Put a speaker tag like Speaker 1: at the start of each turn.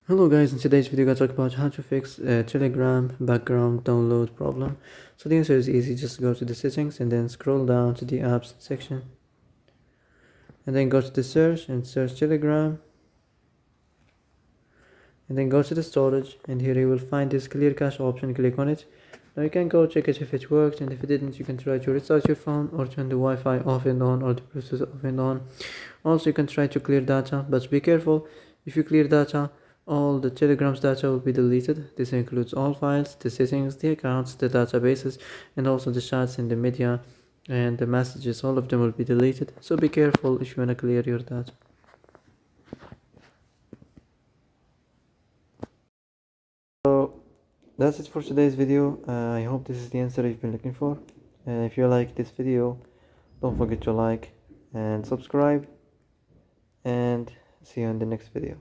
Speaker 1: Hello guys, in today's video I talk about how to fix a Telegram background download problem. So the answer is easy, just go to the settings and then scroll down to the apps section. And then go to the search and search Telegram. And then go to the storage and here you will find this clear cache option, click on it. Now you can go check it if it worked, and if it didn't you can try to restart your phone or turn the Wi-Fi off and on or the Bluetooth off and on. Also you can try to clear data, but be careful. If you clear data, all the Telegram's data will be deleted. This includes all files, the settings, the accounts, the databases, and also the chats and the media and the messages. All of them will be deleted, so be careful if you want to clear your data. So that's it for today's video. I hope this is the answer you've been looking for. If you like this video, don't forget to like and subscribe, and see you in the next video.